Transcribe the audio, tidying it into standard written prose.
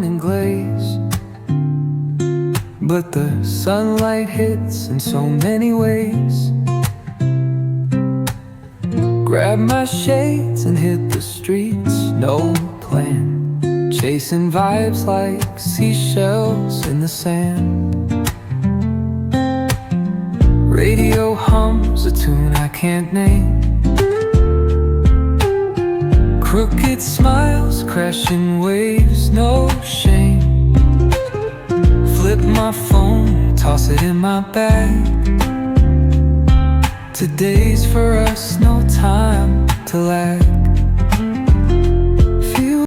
and glaze, but the sunlight hits in so many ways. Grab my shades and hit the streets, no plan, chasing vibes like seashells in the sand. Radio hums a tune I can't name. Crooked smiles, crashing waves, no shame. Flip my phone, toss it in my bag. Today's for us, no time to lag.